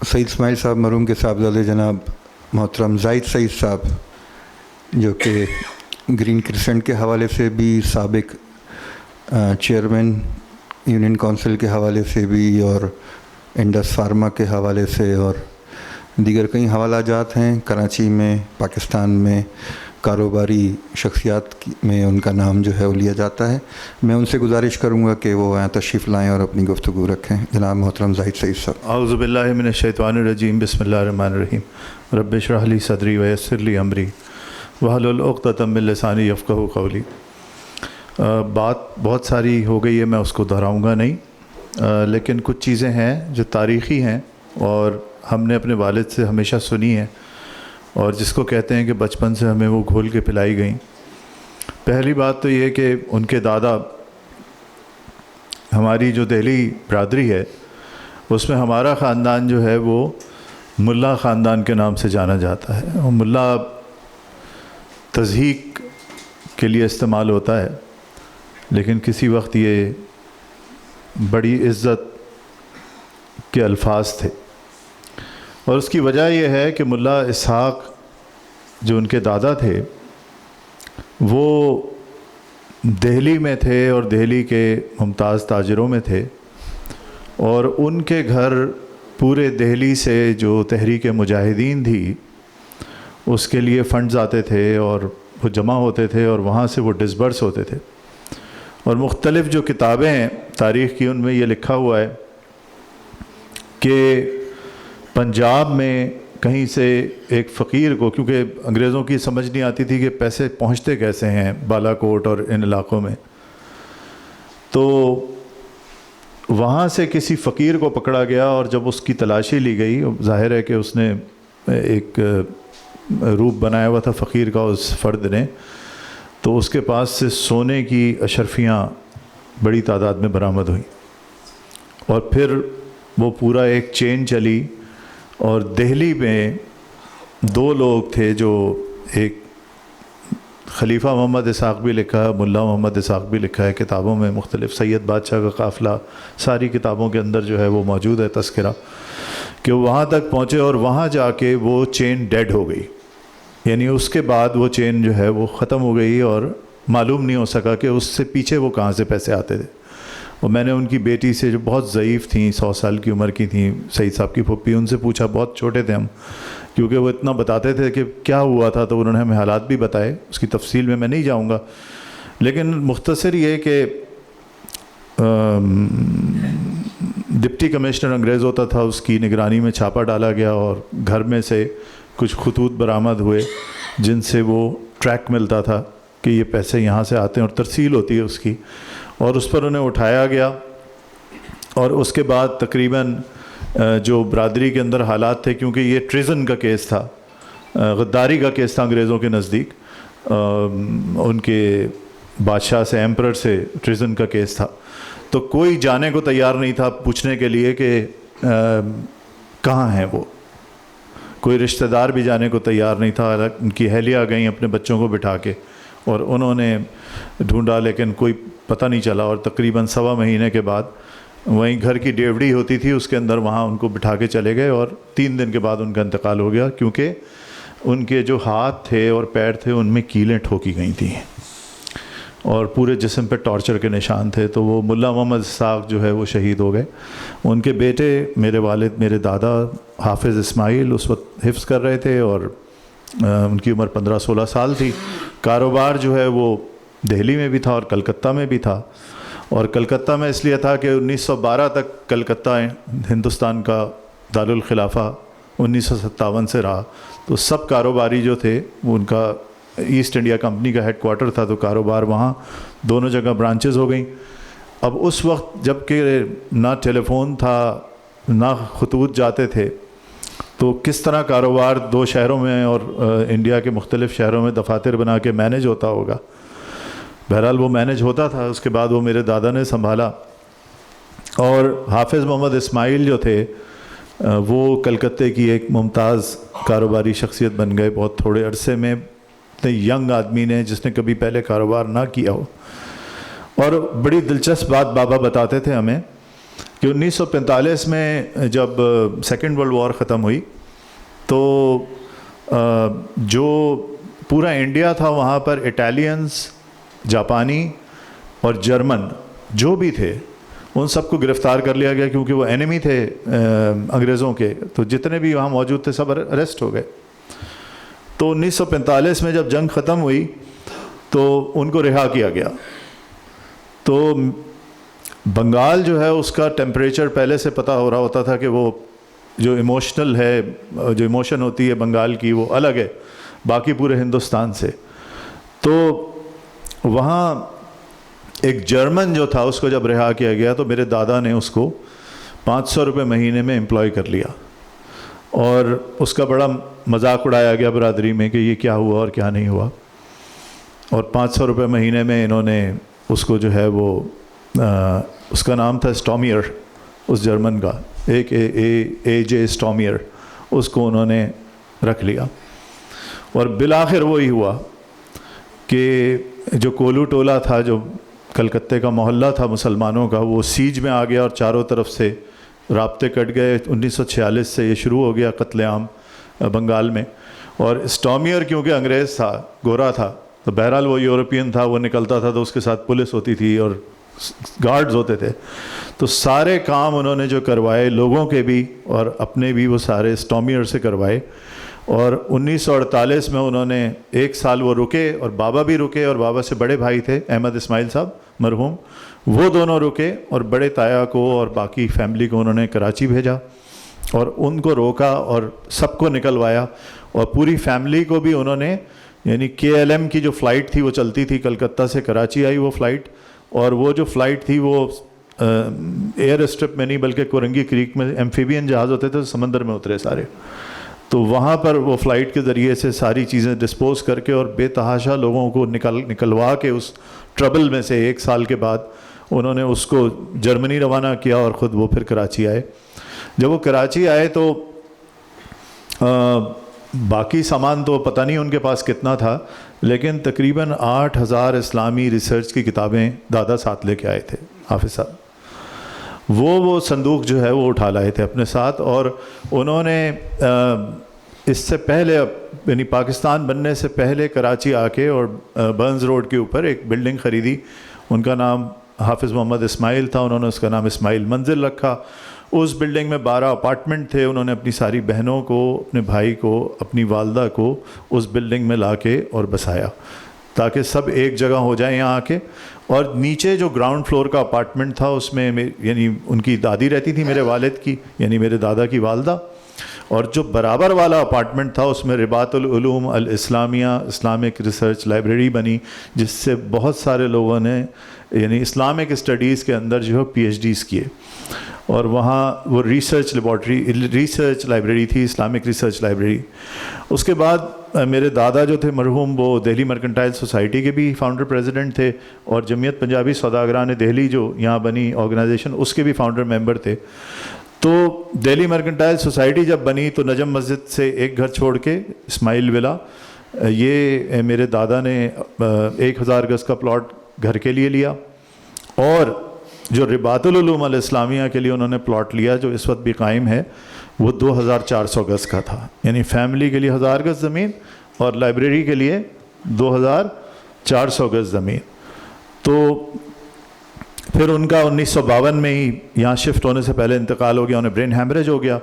سعید اسماعیل صاحب مرحوم کے صاحبزادے جناب محترم زاہد سعید صاحب، جو کہ گرین کرسنٹ کے حوالے سے بھی سابق چیئرمین یونین کونسل کے حوالے سے بھی، اور انڈس فارما کے حوالے سے، اور دیگر کئی حوالہ جات ہیں کراچی میں، پاکستان میں کاروباری شخصیات میں ان کا نام جو ہے وہ لیا جاتا ہے۔ میں ان سے گزارش کروں گا کہ وہ یہاں تشریف لائیں اور اپنی گفتگو رکھیں۔ جناب محترم زاہد سعید صاحب۔ اعوذ باللہ من الشیطان الرجیم، بسم اللہ الرحمن الرحیم۔ رب اشرح لی صدری ویسر لی امری واحلل عقدۃ من لسانی یفقہوا قولی۔ بات بہت ساری ہو گئی ہے، میں اس کو دہراؤں گا نہیں، لیکن کچھ چیزیں ہیں جو تاریخی ہیں اور ہم نے اپنے والد سے ہمیشہ سنی ہے، اور جس کو کہتے ہیں کہ بچپن سے ہمیں وہ گھول کے پلائی گئیں۔ پہلی بات تو یہ کہ ان کے دادا، ہماری جو دہلی برادری ہے اس میں ہمارا خاندان جو ہے وہ ملا خاندان کے نام سے جانا جاتا ہے، اور ملا تضحیق کے لیے استعمال ہوتا ہے، لیکن کسی وقت یہ بڑی عزت کے الفاظ تھے، اور اس کی وجہ یہ ہے کہ ملا اسحاق جو ان کے دادا تھے وہ دہلی میں تھے اور دہلی کے ممتاز تاجروں میں تھے، اور ان کے گھر پورے دہلی سے جو تحریک مجاہدین تھی اس کے لیے فنڈز آتے تھے اور وہ جمع ہوتے تھے، اور وہاں سے وہ ڈسبرس ہوتے تھے۔ اور مختلف جو کتابیں ہیں تاریخ کی، ان میں یہ لکھا ہوا ہے کہ پنجاب میں کہیں سے ایک فقیر کو، کیونکہ انگریزوں کی سمجھ نہیں آتی تھی کہ پیسے پہنچتے کیسے ہیں بالا کوٹ اور ان علاقوں میں، تو وہاں سے کسی فقیر کو پکڑا گیا، اور جب اس کی تلاشی لی گئی، ظاہر ہے کہ اس نے ایک روپ بنایا ہوا تھا فقیر کا اس فرد نے، تو اس کے پاس سے سونے کی اشرفیاں بڑی تعداد میں برآمد ہوئیں، اور پھر وہ پورا ایک چین چلی، اور دہلی میں دو لوگ تھے، جو ایک خلیفہ محمد اسحاق بھی لکھا ہے، ملا محمد اسحاق بھی لکھا ہے کتابوں میں مختلف، سید بادشاہ کا قافلہ، ساری کتابوں کے اندر جو ہے وہ موجود ہے تذکرہ، کہ وہاں تک پہنچے اور وہاں جا کے وہ چین ڈیڈ ہو گئی، یعنی اس کے بعد وہ چین جو ہے وہ ختم ہو گئی، اور معلوم نہیں ہو سکا کہ اس سے پیچھے وہ کہاں سے پیسے آتے تھے۔ اور میں نے ان کی بیٹی سے، جو بہت ضعیف تھیں، 100 سال کی عمر کی تھیں، سعید صاحب کی پھپھی، ان سے پوچھا، بہت چھوٹے تھے ہم، کیونکہ وہ اتنا بتاتے تھے کہ کیا ہوا تھا، تو انہوں نے ہمیں حالات بھی بتائے، اس کی تفصیل میں نہیں جاؤں گا، لیکن مختصر یہ کہ ڈپٹی کمشنر انگریز ہوتا تھا، اس کی نگرانی میں چھاپا ڈالا گیا، اور گھر میں سے کچھ خطوط برآمد ہوئے جن سے وہ ٹریک ملتا تھا کہ یہ پیسے یہاں سے آتے ہیں، اور ترسیل ہوتی ہے اس کی، اور اس پر انہیں اٹھایا گیا، اور اس کے بعد تقریباً جو برادری کے اندر حالات تھے، کیونکہ یہ ٹریزن کا کیس تھا، غداری کا کیس تھا انگریزوں کے نزدیک، ان کے بادشاہ سے، ایمپرر سے ٹریزن کا کیس تھا، تو کوئی جانے کو تیار نہیں تھا پوچھنے کے لیے کہ کہاں ہیں وہ، کوئی رشتہ دار بھی جانے کو تیار نہیں تھا۔ ان کی اہلیہ گئیں اپنے بچوں کو بٹھا کے، اور انہوں نے ڈھونڈا، لیکن کوئی پتہ نہیں چلا، اور تقریباً 1.25 مہینے کے بعد وہیں گھر کی ڈیوڑی ہوتی تھی اس کے اندر، وہاں ان کو بٹھا کے چلے گئے، اور 3 دن کے بعد ان کا انتقال ہو گیا، کیونکہ ان کے جو ہاتھ تھے اور پیر تھے ان میں کیلیں ٹھوکی گئی تھیں، اور پورے جسم پہ ٹارچر کے نشان تھے، تو وہ ملا محمد اسحاق جو ہے وہ شہید ہو گئے۔ ان کے بیٹے، میرے والد، میرے دادا حافظ اسماعیل اس وقت حفظ کر رہے تھے، اور ان کی عمر 15-16 سال تھی۔ کاروبار جو ہے وہ دہلی میں بھی تھا اور کلکتہ میں بھی تھا، اور کلکتہ میں اس لیے تھا کہ 1912 تک کلکتہ ہندوستان کا دارالخلافہ 1957 سے رہا، تو سب کاروباری جو تھے وہ، ان کا ایسٹ انڈیا کمپنی کا ہیڈ کوارٹر تھا، تو کاروبار وہاں دونوں جگہ برانچز ہو گئیں۔ اب اس وقت جب کہ نہ ٹیلی فون تھا، نہ خطوط جاتے تھے، تو کس طرح کاروبار 2 شہروں میں اور انڈیا کے مختلف شہروں میں دفاتر بنا کے مینیج ہوتا ہوگا؟ بہرحال وہ مینیج ہوتا تھا، اس کے بعد وہ میرے دادا نے سنبھالا، اور حافظ محمد اسماعیل جو تھے وہ کلکتے کی ایک ممتاز کاروباری شخصیت بن گئے، بہت تھوڑے عرصے میں، اتنے ینگ آدمی نے جس نے کبھی پہلے کاروبار نہ کیا ہو۔ اور بڑی دلچسپ بات بابا بتاتے تھے ہمیں کہ 1945 میں جب سیکنڈ ورلڈ وار ختم ہوئی تو جو پورا انڈیا تھا وہاں پر اٹالینز، جاپانی اور جرمن جو بھی تھے ان سب کو گرفتار کر لیا گیا، کیونکہ وہ اینیمی تھے انگریزوں کے، تو جتنے بھی وہاں موجود تھے سب اریسٹ ہو گئے۔ تو 1945 میں جب جنگ ختم ہوئی تو ان کو رہا کیا گیا۔ تو بنگال جو ہے اس کا ٹیمپریچر پہلے سے پتہ ہو رہا ہوتا تھا کہ وہ جو ایموشنل ہے، جو ایموشن ہوتی ہے بنگال کی وہ الگ ہے باقی پورے ہندوستان سے۔ تو وہاں ایک جرمن جو تھا اس کو جب رہا کیا گیا تو میرے دادا نے اس کو 500 روپے مہینے میں امپلائی کر لیا، اور اس کا بڑا مذاق اڑایا گیا برادری میں کہ یہ کیا ہوا اور کیا نہیں ہوا، اور 500 روپے مہینے میں انہوں نے اس کو جو ہے وہ اس کا نام تھا اسٹومیئر، اس جرمن کا ایک اے جے اسٹومیئر، اس کو انہوں نے رکھ لیا۔ اور بالآخر وہی ہوا کہ جو کولو ٹولہ تھا، جو کلکتے کا محلہ تھا مسلمانوں کا، وہ سیج میں آ گیا اور چاروں طرف سے رابطے کٹ گئے۔ 1946 سے یہ شروع ہو گیا قتل عام بنگال میں۔ اور اسٹومیئر کیونکہ انگریز تھا، گورا تھا، تو بہرحال وہ یورپین تھا، وہ نکلتا تھا تو اس کے ساتھ پولیس ہوتی تھی اور گارڈز ہوتے تھے، تو سارے کام انہوں نے جو کروائے لوگوں کے بھی اور اپنے بھی، وہ سارے اسٹومیئر سے کروائے۔ اور 1948 میں انہوں نے 1 سال وہ رکے، اور بابا بھی رکے، اور بابا سے بڑے بھائی تھے احمد اسماعیل صاحب مرحوم، وہ دونوں رکے، اور بڑے تایا کو اور باقی فیملی کو انہوں نے کراچی بھیجا اور ان کو روکا اور سب کو نکلوایا، اور پوری فیملی کو بھی انہوں نے، یعنی KLM کی جو فلائٹ تھی وہ چلتی تھی کلکتہ سے کراچی آئی وہ فلائٹ، اور وہ جو فلائٹ تھی وہ ایئر اسٹرپ میں نہیں بلکہ کورنگی کریک میں ایمفیبین جہاز ہوتے تھے، سمندر میں اترے سارے، تو وہاں پر وہ فلائٹ کے ذریعے سے ساری چیزیں ڈسپوز کر کے اور بے تحاشا لوگوں کو نکلوا کے اس ٹربل میں سے 1 سال کے بعد انہوں نے اس کو جرمنی روانہ کیا، اور خود وہ پھر کراچی آئے۔ جب وہ کراچی آئے تو باقی سامان تو پتہ نہیں ان کے پاس کتنا تھا، لیکن تقریباً 8000 اسلامی ریسرچ کی کتابیں دادا ساتھ لے کے آئے تھے حافظ صاحب۔ وہ صندوق جو ہے وہ اٹھا لائے تھے اپنے ساتھ، اور انہوں نے اس سے پہلے، یعنی پاکستان بننے سے پہلے کراچی آ کے اور برنز روڈ کے اوپر ایک بلڈنگ خریدی، ان کا نام حافظ محمد اسماعیل تھا، انہوں نے اس کا نام اسماعیل منزل رکھا۔ اس بلڈنگ میں 12 اپارٹمنٹ تھے، انہوں نے اپنی ساری بہنوں کو، اپنے بھائی کو، اپنی والدہ کو اس بلڈنگ میں لا کے اور بسایا تاکہ سب ایک جگہ ہو جائیں یہاں آ کے۔ اور نیچے جو گراؤنڈ فلور کا اپارٹمنٹ تھا اس میں یعنی ان کی دادی رہتی تھی میرے والد کی، یعنی میرے دادا کی والدہ، اور جو برابر والا اپارٹمنٹ تھا اس میں رباط العلوم الاسلامیہ اسلامک ریسرچ لائبریری بنی، جس سے بہت سارے لوگوں نے یعنی اسلامک اسٹڈیز کے اندر جو ہے PhDs کیے، اور وہاں وہ ریسرچ لائبریری تھی، اسلامک ریسرچ لائبریری۔ اس کے بعد میرے دادا جو تھے مرحوم، وہ دہلی مرکنٹائل سوسائٹی کے بھی فاؤنڈر پریزیڈنٹ تھے، اور جمعیت پنجابی سوداگران دہلی جو یہاں بنی آرگنائزیشن، اس کے بھی فاؤنڈر ممبر تھے۔ تو دہلی مرکنٹائل سوسائٹی جب بنی تو نجم مسجد سے ایک گھر چھوڑ کے اسماعیل ولا، یہ میرے دادا نے 1000 گز کا پلاٹ گھر کے لیے لیا، اور جو رباط العلوم الاسلامیہ کے لیے انہوں نے پلاٹ لیا جو اس وقت بھی قائم ہے، وہ 2400 گز کا تھا، یعنی فیملی کے لیے 1000 گز زمین اور لائبریری کے لیے 2400 گز زمین۔ تو پھر ان کا 1952 میں ہی یہاں شفٹ ہونے سے پہلے انتقال ہو گیا، انہیں برین ہیمریج ہو گیا۔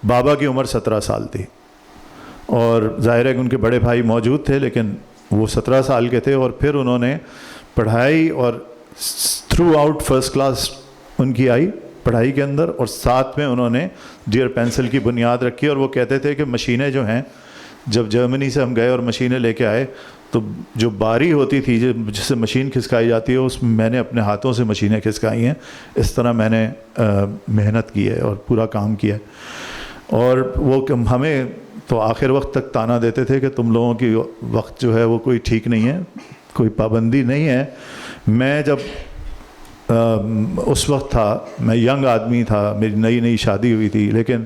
بابا کی عمر 17 سال تھی، اور ظاہر ہے کہ ان کے بڑے بھائی موجود تھے لیکن وہ 17 سال کے تھے، اور پھر انہوں نے پڑھائی اور تھرو آؤٹ فرسٹ کلاس ان کی آئی پڑھائی کے اندر، اور ساتھ میں انہوں نے ڈیئر پینسل کی بنیاد رکھی۔ اور وہ کہتے تھے کہ مشینیں جو ہیں، جب جرمنی سے ہم گئے اور مشینیں لے کے آئے تو جو باری ہوتی تھی جس سے مشین کھسکائی جاتی ہے، اس میں نے اپنے ہاتھوں سے مشینیں کھسکائی ہیں، اس طرح میں نے محنت کی ہے اور پورا کام کیا ہے۔ اور وہ ہمیں تو آخر وقت تک تانا دیتے تھے کہ تم لوگوں کی وقت جو ہے وہ کوئی ٹھیک نہیں ہے، کوئی پابندی نہیں ہے۔ میں جب اس وقت تھا، میں ینگ آدمی تھا، میری نئی شادی ہوئی تھی، لیکن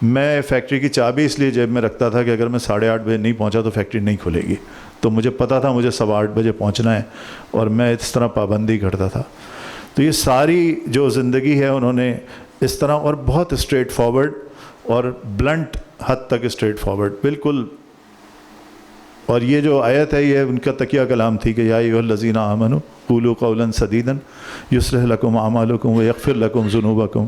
میں فیکٹری کی چابی اس لیے جیب میں رکھتا تھا کہ اگر میں 8:30 بجے نہیں پہنچا تو فیکٹری نہیں کھلے گی، تو مجھے پتہ تھا مجھے 8:15 بجے پہنچنا ہے، اور میں اس طرح پابندی کرتا تھا۔ تو یہ ساری جو زندگی ہے انہوں نے اس طرح، اور بہت اسٹریٹ فارورڈ اور بلنٹ حد تک اسٹریٹ فارورڈ بالکل. اور یہ جو آیت ہے یہ ان کا تکیہ کلام تھی کہ یا ایھا الذین آمنوا قولوا قولا سدیدا یصلح لکم اعمالکم ویغفر لکم ذنوبکم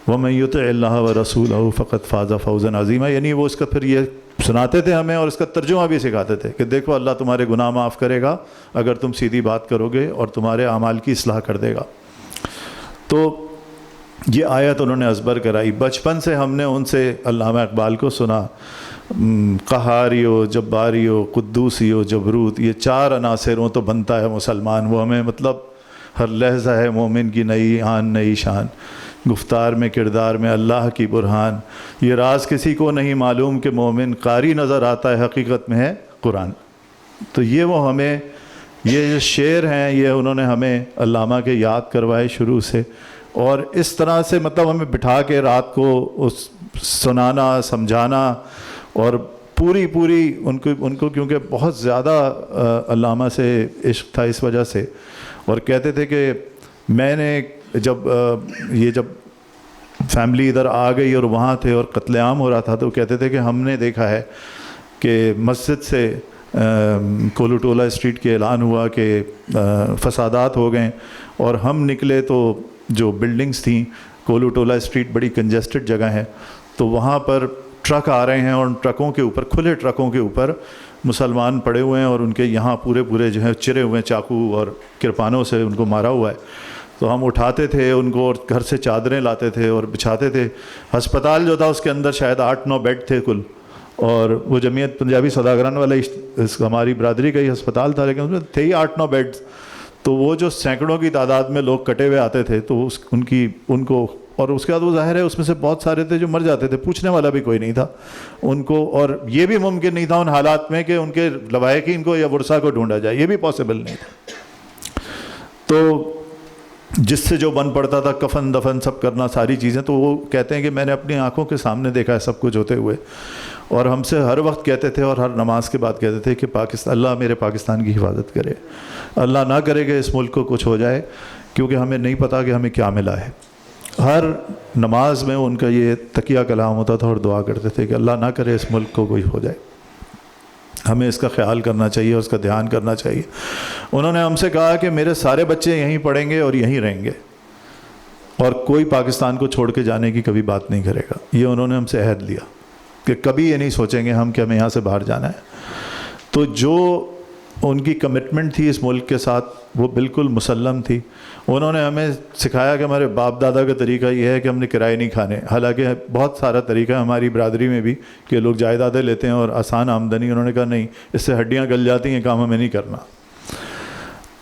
ومن یطع اللہ ورسولہ فقد فاز فوزا عظیما. یعنی وہ اس کا پھر یہ سناتے تھے ہمیں اور اس کا ترجمہ بھی سکھاتے تھے کہ دیکھو اللہ تمہارے گناہ معاف کرے گا اگر تم سیدھی بات کرو گے اور تمہارے اعمال کی اصلاح کر دے گا. تو یہ آیت انہوں نے ازبر کرائی. بچپن سے ہم نے ان سے علامہ اقبال کو سنا. قہاری ہو، جباری ہو، قدوسی ہو، جبروت، یہ 4 عناصروں تو بنتا ہے مسلمان. وہ ہمیں مطلب ہر لحظہ ہے مومن کی نئی آن نئی شان، گفتار میں کردار میں اللہ کی برہان، یہ راز کسی کو نہیں معلوم کہ مومن قاری نظر آتا ہے حقیقت میں ہے قرآن. تو یہ وہ ہمیں یہ جو شعر ہیں یہ انہوں نے ہمیں علامہ کے یاد کروائے شروع سے، اور اس طرح سے مطلب ہمیں بٹھا کے رات کو اس سنانا سمجھانا. اور پوری ان کو کیونکہ بہت زیادہ علامہ سے عشق تھا اس وجہ سے، اور کہتے تھے کہ میں نے جب فیملی ادھر آ گئی اور وہاں تھے اور قتل عام ہو رہا تھا تو کہتے تھے کہ ہم نے دیکھا ہے کہ مسجد سے کولو ٹولہ اسٹریٹ کے اعلان ہوا کہ فسادات ہو گئے، اور ہم نکلے تو جو بلڈنگز تھیں کولو ٹولہ اسٹریٹ بڑی کنجسٹڈ جگہ ہے، تو وہاں پر ٹرک آ رہے ہیں اور ان ٹرکوں کے اوپر کھلے ٹرکوں کے اوپر مسلمان پڑے ہوئے ہیں اور ان کے یہاں پورے جو ہیں چرے ہوئے ہیں چاقو اور کرپانوں سے ان کو مارا ہوا ہے. تو ہم اٹھاتے تھے ان کو اور گھر سے چادریں لاتے تھے اور بچھاتے تھے. ہسپتال جو تھا اس کے اندر شاید 8-9 بیڈ تھے کل، اور وہ جمعیت پنجابی سوداگران والا ہماری برادری کا ہی ہسپتال تھا، لیکن اس میں تھے ہی 8-9 بیڈ. تو وہ جو سینکڑوں کی تعداد میں لوگ کٹے ہوئے آتے تھے تو ان کو اور اس کے بعد وہ ظاہر ہے اس میں سے بہت سارے تھے جو مر جاتے تھے، پوچھنے والا بھی کوئی نہیں تھا ان کو، اور یہ بھی ممکن نہیں تھا ان حالات میں کہ ان کے لوائقین کو یا ورثہ کو ڈھونڈا جائے، یہ بھی پاسبل نہیں تھا. تو جس سے جو بن پڑتا تھا کفن دفن سب کرنا ساری چیزیں. تو وہ کہتے ہیں کہ میں نے اپنی آنکھوں کے سامنے دیکھا ہے سب کچھ ہوتے ہوئے، اور ہم سے ہر وقت کہتے تھے اور ہر نماز کے بعد کہتے تھے کہ اللہ میرے پاکستان کی حفاظت کرے، اللہ نہ کرے کہ اس ملک کو کچھ ہو جائے، کیونکہ ہمیں نہیں پتہ کہ ہمیں کیا ملا ہے. ہر نماز میں ان کا یہ تکیہ کلام ہوتا تھا اور دعا کرتے تھے کہ اللہ نہ کرے اس ملک کو کوئی ہو جائے، ہمیں اس کا خیال کرنا چاہیے، اس کا دھیان کرنا چاہیے. انہوں نے ہم سے کہا کہ میرے سارے بچے یہیں پڑھیں گے اور یہیں رہیں گے، اور کوئی پاکستان کو چھوڑ کے جانے کی کبھی بات نہیں کرے گا. یہ انہوں نے ہم سے عہد لیا کہ کبھی یہ نہیں سوچیں گے ہم کہ ہمیں یہاں سے باہر جانا ہے. تو جو ان کی کمٹمنٹ تھی اس ملک کے ساتھ وہ بالکل مسلم تھی. انہوں نے ہمیں سکھایا کہ ہمارے باپ دادا کا طریقہ یہ ہے کہ ہم نے کرائے نہیں کھانے، حالانکہ بہت سارا طریقہ ہے ہماری برادری میں بھی کہ لوگ جائیدادیں لیتے ہیں اور آسان آمدنی. انہوں نے کہا نہیں، اس سے ہڈیاں گل جاتی ہیں، کام ہمیں نہیں کرنا.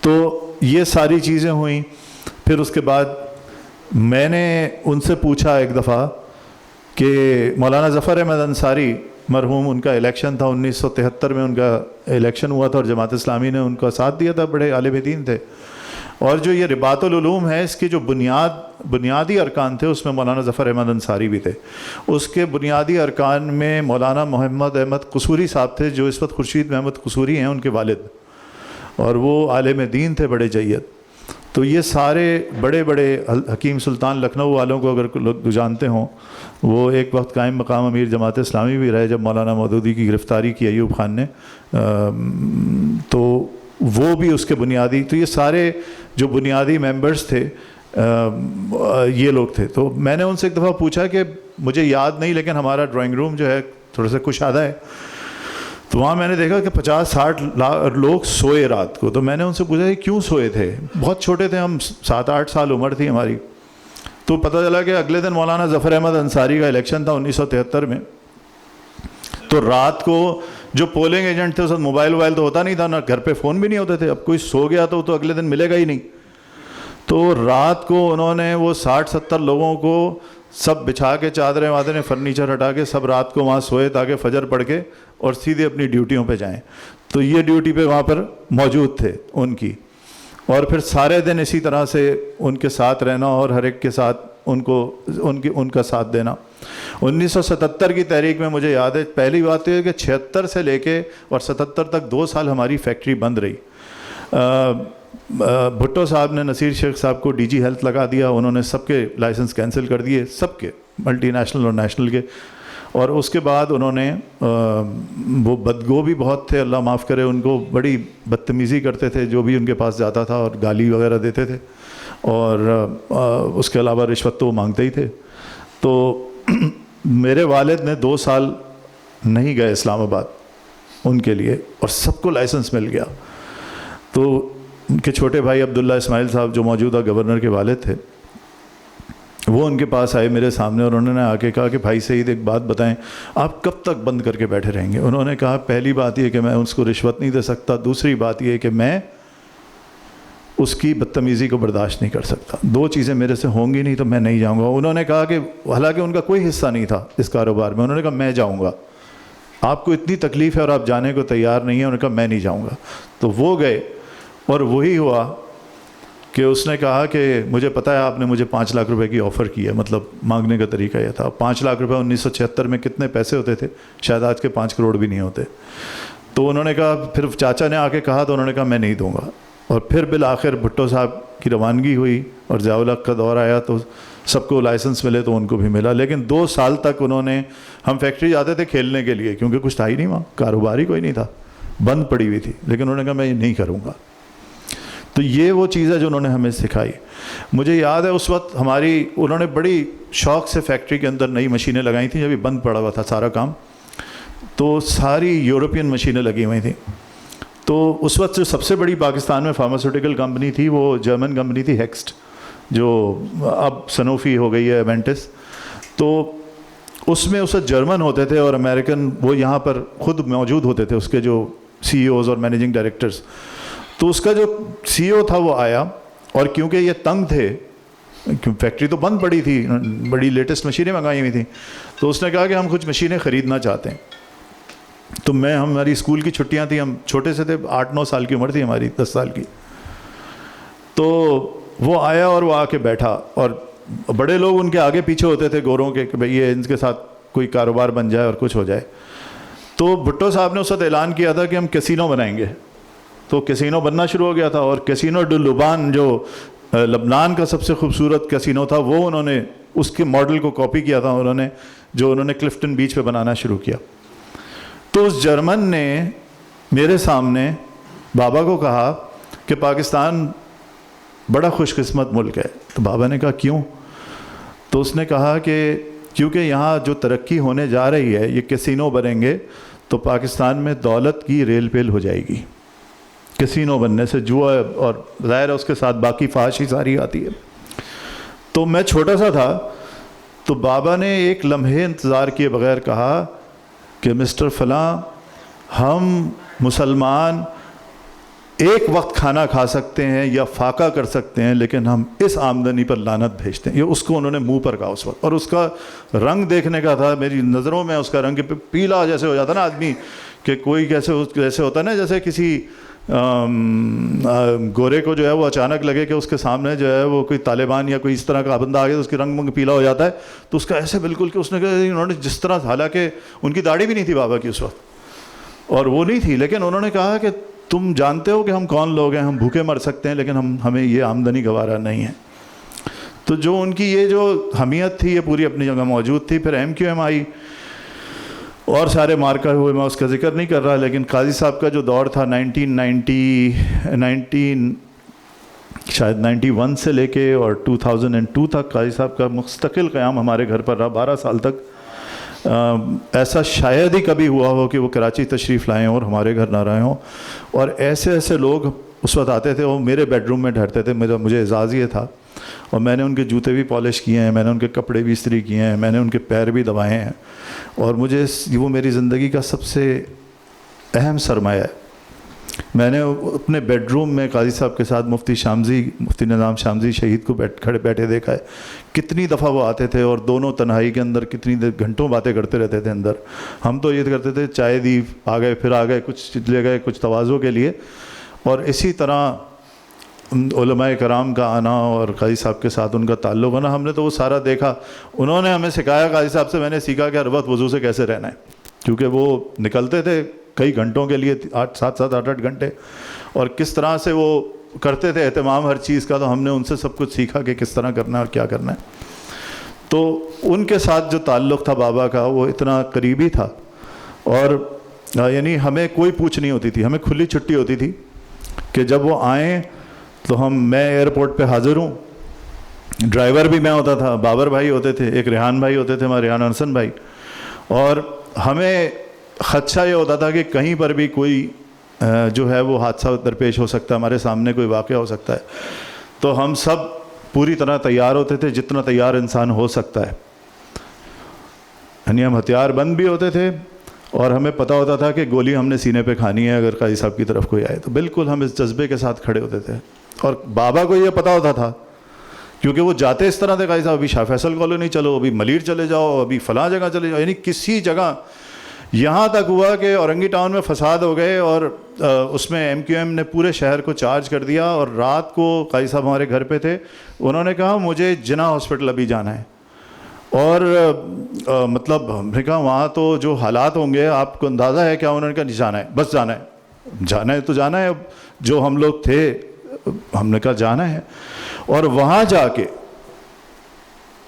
تو یہ ساری چیزیں ہوئیں. پھر اس کے بعد میں نے ان سے پوچھا ایک دفعہ کہ مولانا ظفر احمد انصاری مرحوم، ان کا الیکشن تھا 1973 میں، ان کا الیکشن ہوا تھا اور جماعت اسلامی نے ان کا ساتھ دیا تھا، بڑے عالم دین تھے. اور جو یہ رباط العلوم ہے اس کے جو بنیادی ارکان تھے اس میں مولانا ظفر احمد انصاری بھی تھے. اس کے بنیادی ارکان میں مولانا محمد احمد قصوری صاحب تھے جو اس وقت خورشید محمد قصوری ہیں ان کے والد، اور وہ عالم دین تھے بڑے جید. تو یہ سارے بڑے حکیم سلطان لکھنؤ والوں کو اگر لوگ جانتے ہوں، وہ ایک وقت قائم مقام امیر جماعت اسلامی بھی رہے جب مولانا مودودی کی گرفتاری کی ایوب خان نے، تو وہ بھی اس کے بنیادی. تو یہ سارے جو بنیادی ممبرز تھے یہ لوگ تھے. تو میں نے ان سے ایک دفعہ پوچھا کہ مجھے یاد نہیں لیکن ہمارا ڈرائنگ روم جو ہے تھوڑا سا کشادہ ہے، تو وہاں میں نے دیکھا کہ 50-60 لوگ سوئے رات کو. تو میں نے ان سے پوچھا کہ کیوں سوئے تھے؟ بہت چھوٹے تھے ہم، 7-8 سال عمر تھی ہماری. تو پتہ چلا کہ اگلے دن مولانا ظفر احمد انصاری کا الیکشن تھا 1973 میں. تو رات کو جو پولنگ ایجنٹ تھے اس وقت موبائل تو ہوتا نہیں تھا، نہ گھر پہ فون بھی نہیں ہوتے تھے. اب کوئی سو گیا تو اگلے دن ملے گا ہی نہیں. تو رات کو انہوں نے وہ 60-70 لوگوں کو سب بچھا کے چادریں وادریں فرنیچر ہٹا کے سب رات کو وہاں سوئے تاکہ فجر پڑھ کے اور سیدھے اپنی ڈیوٹیوں پہ جائیں. تو یہ ڈیوٹی پہ وہاں پر موجود تھے ان کی، اور پھر سارے دن اسی طرح سے ان کے ساتھ رہنا اور ہر ایک کے ساتھ ان کا ساتھ دینا. 1977 کی تحریک میں مجھے یاد ہے پہلی بات یہ ہے کہ 76 سے لے کے اور 77 تک 2 سال ہماری فیکٹری بند رہی. بھٹو صاحب نے نصیر شیخ صاحب کو ڈی جی ہیلتھ لگا دیا, انہوں نے سب کے لائسنس کینسل کر دیے, سب کے, ملٹی نیشنل اور نیشنل کے. اور اس کے بعد انہوں نے وہ بدگو بھی بہت تھے, اللہ معاف کرے ان کو, بڑی بدتمیزی کرتے تھے جو بھی ان کے پاس جاتا تھا, اور گالی وغیرہ دیتے تھے, اور اس کے علاوہ رشوت تو وہ مانگتے ہی تھے. تو میرے والد نے 2 سال نہیں گئے اسلام آباد ان کے لیے, اور سب کو لائسنس مل گیا. تو ان کے چھوٹے بھائی عبداللہ اسماعیل صاحب جو موجودہ گورنر کے والد تھے, وہ ان کے پاس آئے میرے سامنے, اور انہوں نے آ کے کہا کہ بھائی سعید ایک بات بتائیں, آپ کب تک بند کر کے بیٹھے رہیں گے؟ انہوں نے کہا پہلی بات یہ کہ میں اس کو رشوت نہیں دے سکتا, دوسری بات یہ کہ میں اس کی بدتمیزی کو برداشت نہیں کر سکتا, 2 چیزیں میرے سے ہوں گی نہیں تو میں نہیں جاؤں گا. انہوں نے کہا کہ حالانکہ ان کا کوئی حصہ نہیں تھا اس کاروبار میں, انہوں نے کہا میں جاؤں گا, آپ کو اتنی تکلیف ہے اور آپ جانے کو تیار نہیں ہیں. انہوں نے کہا میں نہیں جاؤں گا. تو وہ گئے, اور وہی ہوا کہ اس نے کہا کہ مجھے پتہ ہے آپ نے مجھے 5 لاکھ روپے کی آفر کی ہے, مطلب مانگنے کا طریقہ یہ تھا. 5 لاکھ روپے 1976 میں کتنے پیسے ہوتے تھے, شاید آج کے 5 کروڑ بھی نہیں ہوتے. تو انہوں نے کہا, پھر چاچا نے آ کے کہا تو انہوں نے کہا میں نہیں دوں گا. اور پھر بالآخر بھٹو صاحب کی روانگی ہوئی اور ضیاء الحق کا دور آیا تو سب کو لائسنس ملے تو ان کو بھی ملا. لیکن 2 سال تک انہوں نے, ہم فیکٹری جاتے تھے کھیلنے کے لیے کیونکہ کچھ تھا ہی نہیں وہاں, کاروبار ہی کوئی نہیں تھا, بند پڑی ہوئی تھی, لیکن انہوں نے کہا میں یہ نہیں کروں گا. تو یہ وہ چیز ہے جو انہوں نے ہمیں سکھائی. مجھے یاد ہے اس وقت انہوں نے بڑی شوق سے فیکٹری کے اندر نئی مشینیں لگائی تھیں, جب یہ بند پڑا ہوا تھا سارا کام, تو ساری یورپین مشینیں لگی ہوئی تھیں. تو اس وقت جو سب سے بڑی پاکستان میں فارماسیوٹیکل کمپنی تھی وہ جرمن کمپنی تھی ہیکسٹ, جو اب سنوفی ہو گئی ہے, ایونٹس. تو اس میں اس وقت جرمن ہوتے تھے اور امریکن, وہ یہاں پر خود موجود ہوتے تھے, اس کے جو سی ای اوز اور مینیجنگ ڈائریکٹرز. تو اس کا جو سی ای او تھا وہ آیا, اور کیونکہ یہ تنگ تھے, فیکٹری تو بند پڑی تھی, بڑی لیٹسٹ مشینیں منگائی ہوئی تھیں, تو اس نے کہا کہ ہم کچھ مشینیں خریدنا چاہتے ہیں. تو ہماری اسکول کی چھٹیاں تھیں, ہم چھوٹے سے تھے, 8-9 سال کی عمر تھی ہماری, 10 سال کی. تو وہ آیا اور وہ آ کے بیٹھا, اور بڑے لوگ ان کے آگے پیچھے ہوتے تھے گوروں کے کہ بھئی یہ ان کے ساتھ کوئی کاروبار بن جائے اور کچھ ہو جائے. تو بھٹو صاحب نے اس وقت اعلان کیا تھا کہ ہم کیسینو بنائیں گے. تو کیسینو بننا شروع ہو گیا تھا, اور کیسینو ڈو لبنان جو لبنان کا سب سے خوبصورت کیسینو تھا, وہ انہوں نے اس کے ماڈل کو کاپی کیا تھا انہوں نے, جو انہوں نے کلفٹن بیچ پہ بنانا شروع کیا. تو اس جرمن نے میرے سامنے بابا کو کہا کہ پاکستان بڑا خوش قسمت ملک ہے. تو بابا نے کہا کیوں؟ تو اس نے کہا کہ کیونکہ یہاں جو ترقی ہونے جا رہی ہے, یہ کیسینو بنیں گے تو پاکستان میں دولت کی ریل پیل ہو جائے گی. کیسینو بننے سے جوا, اور ظاہر ہے اس کے ساتھ باقی فحاشی ساری آتی ہے. تو میں چھوٹا سا تھا, تو بابا نے ایک لمحے انتظار کیے بغیر کہا کہ مسٹر فلاں, ہم مسلمان ایک وقت کھانا کھا سکتے ہیں یا فاقہ کر سکتے ہیں, لیکن ہم اس آمدنی پر لعنت بھیجتے ہیں. یہ اس کو انہوں نے منہ پر کہا اس وقت, اور اس کا رنگ دیکھنے کا تھا میری نظروں میں, اس کا رنگ پیلا جیسے ہو جاتا نا آدمی, کہ کوئی کیسے ہوتا ہے نا, جیسے کسی گورے کو جو ہے وہ اچانک لگے کہ اس کے سامنے جو ہے وہ کوئی طالبان یا کوئی اس طرح کا بندہ آ گیا تو اس کے رنگ پیلا ہو جاتا ہے. تو اس کا ایسے بالکل کہ اس نے کہا انہوں نے جس طرح, حالانکہ ان کی داڑھی بھی نہیں تھی بابا کی اس وقت, اور وہ نہیں تھی, لیکن انہوں نے کہا کہ تم جانتے ہو کہ ہم کون لوگ ہیں, ہم بھوکے مر سکتے ہیں لیکن ہمیں یہ آمدنی گوارا نہیں ہے. تو جو ان کی یہ جو حمیت تھی یہ پوری اپنی جگہ موجود تھی. پھر ایم کیو ایم آئی اور سارے مارکر ہوئے, میں اس کا ذکر نہیں کر رہا, لیکن قاضی صاحب کا جو دور تھا 1991 سے لے کے اور 2002 تک, قاضی صاحب کا مستقل قیام ہمارے گھر پر رہا 12 سال تک. ایسا شاید ہی کبھی ہوا ہو کہ وہ کراچی تشریف لائے ہوں اور ہمارے گھر نہ رہے ہوں. اور ایسے لوگ اس وقت آتے تھے, وہ میرے بیڈ روم میں ٹھہرتے تھے, مجھے اعزاز یہ تھا, اور میں نے ان کے جوتے بھی پالش کیے ہیں, میں نے ان کے کپڑے بھی استری کیے ہیں, میں نے ان کے پیر بھی دبائے ہیں, اور مجھے وہ میری زندگی کا سب سے اہم سرمایہ ہے. میں نے اپنے بیڈ روم میں قاضی صاحب کے ساتھ مفتی نظام شامزی شہید کو بیٹھے دیکھا ہے. کتنی دفعہ وہ آتے تھے اور دونوں تنہائی کے اندر کتنی گھنٹوں باتیں کرتے رہتے تھے اندر. ہم تو یہ کرتے تھے چائے دی, آ گئے, پھر آ گئے, کچھ لے گئے, کچھ تواضع کے لیے. اور اسی طرح علماء کرام کا آنا اور قاضی صاحب کے ساتھ ان کا تعلق ہونا, ہم نے تو وہ سارا دیکھا. انہوں نے ہمیں سکھایا, قاضی صاحب سے میں نے سیکھا کہ ہر وقت وضو سے کیسے رہنا ہے, کیونکہ وہ نکلتے تھے کئی گھنٹوں کے لیے, 7-8 گھنٹے, اور کس طرح سے وہ کرتے تھے اہتمام ہر چیز کا, تو ہم نے ان سے سب کچھ سیکھا کہ کس طرح کرنا ہے اور کیا کرنا ہے. تو ان کے ساتھ جو تعلق تھا بابا کا وہ اتنا قریبی تھا, اور یعنی ہمیں کوئی پوچھ نہیں ہوتی تھی, ہمیں کھلی چھٹی ہوتی تھی کہ جب وہ آئیں تو میں ایئرپورٹ پہ حاضر ہوں. ڈرائیور بھی میں ہوتا تھا, بابر بھائی ہوتے تھے, ایک ریحان بھائی ہوتے تھے ہمارے, ریحان حسن بھائی, اور ہمیں خدشہ یہ ہوتا تھا کہ کہیں پر بھی کوئی جو ہے وہ حادثہ درپیش ہو سکتا ہے, ہمارے سامنے کوئی واقعہ ہو سکتا ہے. تو ہم سب پوری طرح تیار ہوتے تھے, جتنا تیار انسان ہو سکتا ہے. یعنی ہم ہتھیار بند بھی ہوتے تھے, اور ہمیں پتہ ہوتا تھا کہ گولی ہم نے سینے پہ کھانی ہے اگر قاضی صاحب کی طرف کوئی آئے. تو بالکل ہم اس جذبے کے ساتھ کھڑے ہوتے تھے. اور بابا کو یہ پتہ ہوتا تھا کیونکہ وہ جاتے اس طرح تھے, قاضی صاحب ابھی شاہ فیصل کالونی چلو, ابھی ملیر چلے جاؤ, ابھی فلاں جگہ چلے جاؤ, یعنی کسی جگہ. یہاں تک ہوا کہ اورنگی ٹاؤن میں فساد ہو گئے, اور اس میں ایم نے پورے شہر کو چارج کر دیا, اور رات کو قاضی صاحب ہمارے گھر پہ تھے, انہوں نے کہا مجھے جناح ہاسپٹل ابھی جانا ہے. اور مطلب ہم نے کہا وہاں تو جو حالات ہوں گے آپ کو اندازہ ہے کیا؟ انہوں نے کہا نہیں جانا ہے, بس جانا ہے, جانا ہے تو جانا ہے. جو ہم لوگ تھے ہم نے کہا جانا ہے. اور وہاں جا کے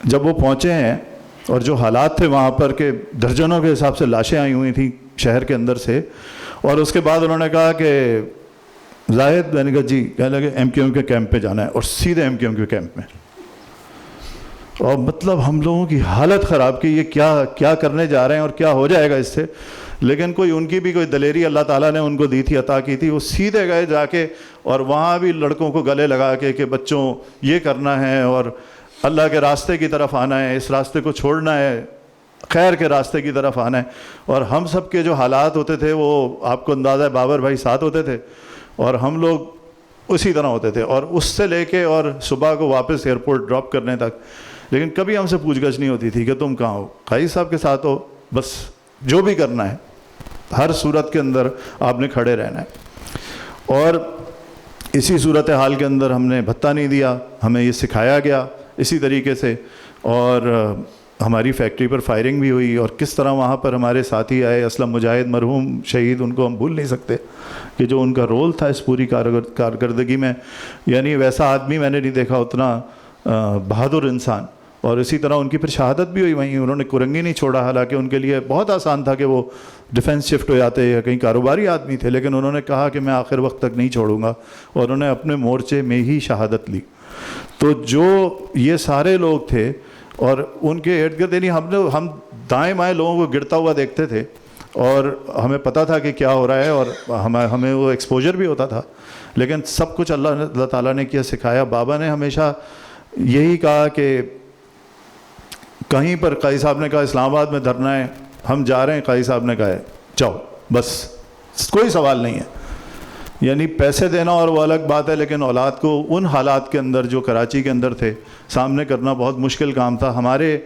جب وہ پہنچے ہیں, اور جو حالات تھے وہاں پر کہ درجنوں کے حساب سے لاشیں آئی ہوئی تھیں شہر کے اندر سے, اور اس کے بعد انہوں نے کہا کہ زاہد, میں نے کہا جی, کہنے لگے ایم کے کیمپ پہ جانا ہے, اور سیدھے ایم کے کیمپ میں. اور مطلب ہم لوگوں کی حالت خراب کہ یہ کیا کرنے جا رہے ہیں اور کیا ہو جائے گا اس سے. لیکن کوئی ان کی بھی کوئی دلیری اللہ تعالیٰ نے ان کو دی تھی, عطا کی تھی. وہ سیدھے گئے جا کے, اور وہاں بھی لڑکوں کو گلے لگا کے کہ بچوں یہ کرنا ہے اور اللہ کے راستے کی طرف آنا ہے, اس راستے کو چھوڑنا ہے, خیر کے راستے کی طرف آنا ہے. اور ہم سب کے جو حالات ہوتے تھے وہ آپ کو اندازہ ہے, بابر بھائی ساتھ ہوتے تھے اور ہم لوگ اسی طرح ہوتے تھے, اور اس سے لے کے اور صبح کو واپس ایئرپورٹ ڈراپ کرنے تک. لیکن کبھی ہم سے پوچھ گچھ نہیں ہوتی تھی کہ تم کہاں ہو, قاضی صاحب کے ساتھ ہو, بس جو بھی کرنا ہے ہر صورت کے اندر آپ نے کھڑے رہنا ہے. اور اسی صورت حال کے اندر ہم نے بھتہ نہیں دیا, ہمیں یہ سکھایا گیا اسی طریقے سے. اور ہماری فیکٹری پر فائرنگ بھی ہوئی, اور کس طرح وہاں پر ہمارے ساتھی آئے, اسلم مجاہد مرحوم شہید, ان کو ہم بھول نہیں سکتے کہ جو ان کا رول تھا اس پوری کارکردگی میں. یعنی ویسا آدمی میں نے نہیں دیکھا, اتنا بہادر انسان. اور اسی طرح ان کی پھر شہادت بھی ہوئی وہیں, انہوں نے کرنگی نہیں چھوڑا. حالانکہ ان کے لیے بہت آسان تھا کہ وہ ڈیفینس شفٹ ہو جاتے یا کہیں کاروباری آدمی تھے, لیکن انہوں نے کہا کہ میں آخر وقت تک نہیں چھوڑوں گا, اور انہوں نے اپنے مورچے میں ہی شہادت لی. تو جو یہ سارے لوگ تھے اور ان کے ارد گرد, یعنی ہم دائیں بائیں لوگوں کو گرتا ہوا دیکھتے تھے, اور ہمیں پتہ تھا کہ کیا ہو رہا ہے, اور ہمیں وہ ایکسپوجر بھی ہوتا تھا. لیکن سب کچھ اللہ تعالیٰ نے کیا سکھایا. بابا نے ہمیشہ یہی کہا کہ کہیں پر قاضی صاحب نے کہا اسلام آباد میں دھرنا ہے, ہم جا رہے ہیں, قاضی صاحب نے کہا ہے جاؤ, بس کوئی سوال نہیں ہے. یعنی پیسے دینا اور وہ الگ بات ہے, لیکن اولاد کو ان حالات کے اندر جو کراچی کے اندر تھے سامنے کرنا بہت مشکل کام تھا. ہمارے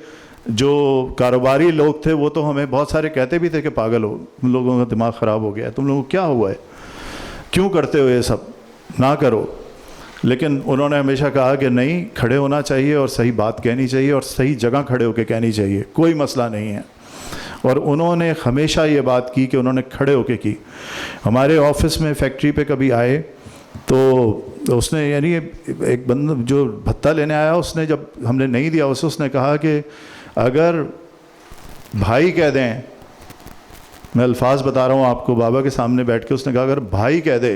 جو کاروباری لوگ تھے وہ تو ہمیں بہت سارے کہتے بھی تھے کہ پاگل ہو, تم لوگوں کا دماغ خراب ہو گیا ہے, تم لوگوں کو کیا ہوا ہے, کیوں کرتے ہو یہ سب, نہ کرو. لیکن انہوں نے ہمیشہ کہا کہ نہیں, کھڑے ہونا چاہیے اور صحیح بات کہنی چاہیے, اور صحیح جگہ کھڑے ہو کے کہنی چاہیے, کوئی مسئلہ نہیں ہے. اور انہوں نے ہمیشہ یہ بات کی کہ انہوں نے کھڑے ہو کے کی. ہمارے آفس میں فیکٹری پہ کبھی آئے تو اس نے, یعنی ایک بندہ جو بھتہ لینے آیا, اس نے جب ہم نے نہیں دیا اسے, اس نے کہا کہ اگر بھائی کہہ دیں, میں الفاظ بتا رہا ہوں آپ کو بابا کے سامنے بیٹھ کے, اس نے کہا اگر بھائی کہہ دے,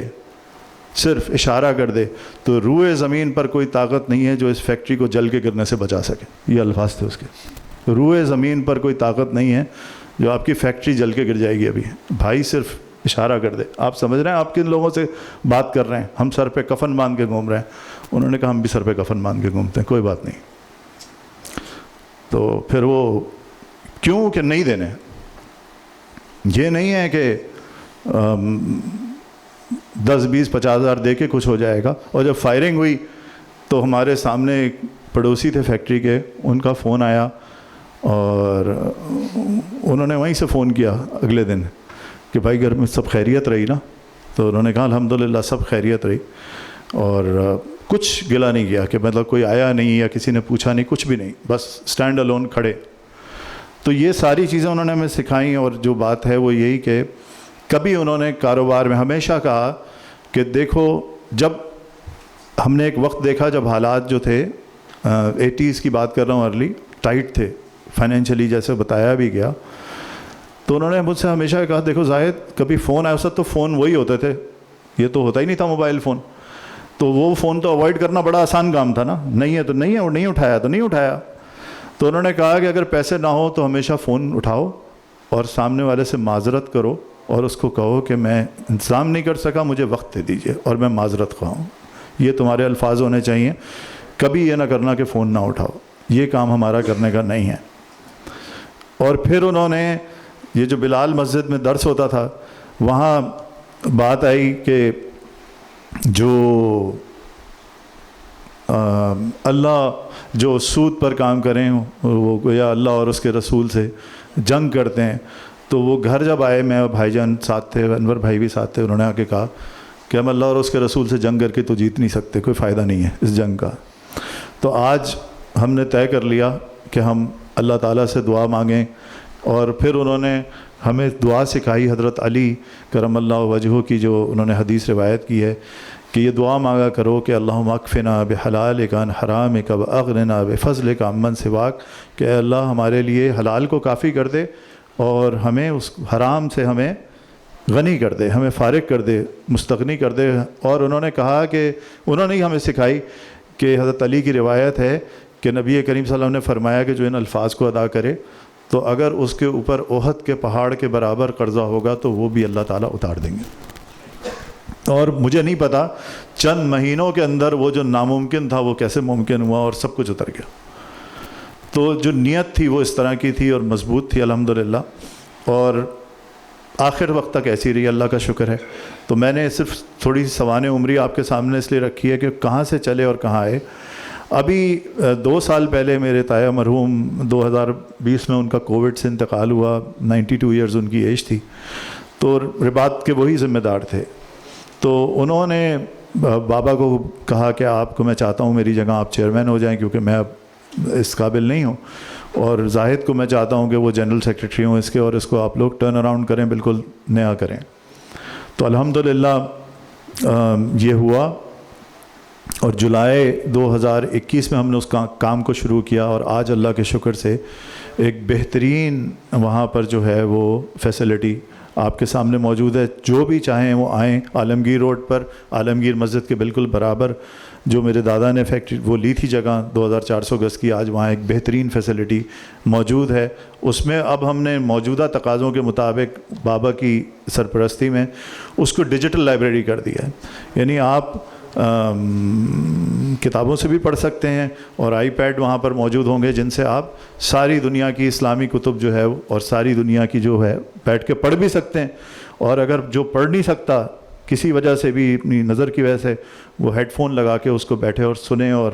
صرف اشارہ کر دے, تو روئے زمین پر کوئی طاقت نہیں ہے جو اس فیکٹری کو جل کے گرنے سے بچا سکے. یہ الفاظ تھے اس کے, روئے زمین پر کوئی طاقت نہیں ہے جو آپ کی فیکٹری جل کے گر جائے گی ابھی, بھائی صرف اشارہ کر دے. آپ سمجھ رہے ہیں آپ کن لوگوں سے بات کر رہے ہیں؟ ہم سر پہ کفن باندھ کے گھوم رہے ہیں. انہوں نے کہا ہم بھی سر پہ کفن باندھ کے گھومتے ہیں, کوئی بات نہیں. تو پھر وہ کیوں کہ نہیں دینے, یہ نہیں ہے کہ 10-20-50 ہزار دے کے کچھ ہو جائے گا. اور جب فائرنگ ہوئی تو ہمارے سامنے ایک پڑوسی تھے فیکٹری کے, ان کا فون آیا, اور انہوں نے وہیں سے فون کیا اگلے دن کہ بھائی گھر میں سب خیریت رہی نا؟ تو انہوں نے کہا الحمدللہ سب خیریت رہی, اور کچھ گلا نہیں کیا کہ مطلب کوئی آیا نہیں یا کسی نے پوچھا نہیں, کچھ بھی نہیں, بس اسٹینڈ الون کھڑے. تو یہ ساری چیزیں انہوں نے ہمیں سکھائیں. اور جو بات ہے وہ یہی کہ کبھی انہوں نے کاروبار میں ہمیشہ کہا کہ دیکھو, جب ہم نے ایک وقت دیکھا جب حالات جو تھے 80s کی بات کر رہا ہوں ارلی ٹائٹ تھے فائنینشلی، جیسے بتایا بھی گیا. تو انہوں نے مجھ سے ہمیشہ کہا دیکھو زاہد کبھی فون آیا اس تو فون وہی ہوتے تھے، یہ تو ہوتا ہی نہیں تھا موبائل فون، تو وہ فون تو اوائڈ کرنا بڑا آسان کام تھا نا، نہیں ہے تو نہیں ہے، اور نہیں اٹھایا تو نہیں اٹھایا. تو انہوں نے کہا کہ اگر پیسے نہ ہو تو ہمیشہ فون اٹھاؤ اور سامنے والے سے معذرت کرو اور اس کو کہو کہ میں انتظام نہیں کر سکا، مجھے وقت دے دیجیے اور میں معذرت خواہ ہوں. یہ تمہارے الفاظ ہونے چاہیے. کبھی یہ نہ کرنا کہ فون نہ اٹھاؤ، یہ کام ہمارا کرنے کا نہیں ہے. اور پھر انہوں نے یہ جو بلال مسجد میں درس ہوتا تھا وہاں بات آئی کہ جو اللہ جو سود پر کام کریں وہ گویا اللہ اور اس کے رسول سے جنگ کرتے ہیں. تو وہ گھر جب آئے، میں بھائی جان ساتھ تھے، انور بھائی بھی ساتھ تھے، انہوں نے آ کے کہا کہ ہم اللہ اور اس کے رسول سے جنگ کر کے تو جیت نہیں سکتے، کوئی فائدہ نہیں ہے اس جنگ کا. تو آج ہم نے طے کر لیا کہ ہم اللہ تعالیٰ سے دعا مانگیں. اور پھر انہوں نے ہمیں دعا سکھائی، حضرت علی کرم اللہ وجہہ کی جو انہوں نے حدیث روایت کی ہے کہ یہ دعا مانگا کرو کہ اللہم اکفنا بحلالک عن حرامک واغننا بفضلک عمن سواک، کہ اے اللہ ہمارے لیے حلال کو کافی کر دے اور ہمیں اس حرام سے ہمیں غنی کر دے، ہمیں فارغ کر دے، مستغنی کر دے. اور انہوں نے کہا کہ انہوں نے ہی ہمیں سکھائی کہ حضرت علی کی روایت ہے کہ نبی کریم صلی اللہ علیہ وسلم نے فرمایا کہ جو ان الفاظ کو ادا کرے تو اگر اس کے اوپر احد کے پہاڑ کے برابر قرضہ ہوگا تو وہ بھی اللہ تعالیٰ اتار دیں گے. اور مجھے نہیں پتا چند مہینوں کے اندر وہ جو ناممکن تھا وہ کیسے ممکن ہوا اور سب کچھ اتر گیا. تو جو نیت تھی وہ اس طرح کی تھی اور مضبوط تھی الحمدللہ، اور آخر وقت تک ایسی رہی، اللہ کا شکر ہے. تو میں نے صرف تھوڑی سی سوانح عمری آپ کے سامنے اس لیے رکھی ہے کہ کہاں سے چلے اور کہاں آئے. ابھی 2 سال پہلے میرے تایا مرحوم 2020 میں ان کا کووڈ سے انتقال ہوا، 92 ایئرز ان کی ایج تھی. تو رباط کے وہی ذمہ دار تھے. تو انہوں نے بابا کو کہا کہ آپ کو میں چاہتا ہوں میری جگہ آپ چیئرمین ہو جائیں کیونکہ میں اب اس قابل نہیں ہوں، اور زاہد کو میں چاہتا ہوں کہ وہ جنرل سیکریٹری ہوں اس کے، اور اس کو آپ لوگ ٹرن اراؤنڈ کریں، بالکل نیا کریں. تو الحمدللہ یہ ہوا، اور جولائی 2021 میں ہم نے اس کام کو شروع کیا، اور آج اللہ کے شکر سے ایک بہترین وہاں پر جو ہے وہ فیسلٹی آپ کے سامنے موجود ہے. جو بھی چاہیں وہ آئیں. عالمگیر روڈ پر عالمگیر مسجد کے بالکل برابر جو میرے دادا نے فیکٹری وہ لی تھی جگہ 2400 گز کی، آج وہاں ایک بہترین فیسلٹی موجود ہے. اس میں اب ہم نے موجودہ تقاضوں کے مطابق بابا کی سرپرستی میں اس کو ڈیجیٹل لائبریری کر دیا ہے. یعنی آپ کتابوں سے بھی پڑھ سکتے ہیں، اور آئی پیڈ وہاں پر موجود ہوں گے جن سے آپ ساری دنیا کی اسلامی کتب جو ہے اور ساری دنیا کی جو ہے بیٹھ کے پڑھ بھی سکتے ہیں. اور اگر جو پڑھ نہیں سکتا کسی وجہ سے بھی، اپنی نظر کی وجہ سے، وہ ہیڈ فون لگا کے اس کو بیٹھے اور سنیں، اور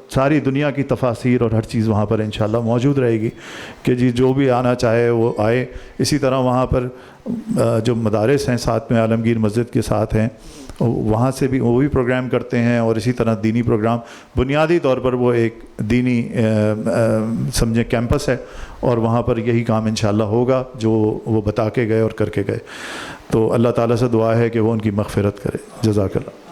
ساری دنیا کی تفاسیر اور ہر چیز وہاں پر انشاءاللہ موجود رہے گی کہ جی جو بھی آنا چاہے وہ آئے. اسی طرح وہاں پر جو مدارس ہیں ساتھ میں عالمگیر مسجد کے ساتھ ہیں، وہاں سے بھی وہ بھی پروگرام کرتے ہیں، اور اسی طرح دینی پروگرام. بنیادی طور پر وہ ایک دینی سمجھیں کیمپس ہے، اور وہاں پر یہی کام انشاءاللہ ہوگا جو وہ بتا کے گئے اور کر کے گئے. تو اللہ تعالیٰ سے دعا ہے کہ وہ ان کی مغفرت کرے. جزاک اللہ.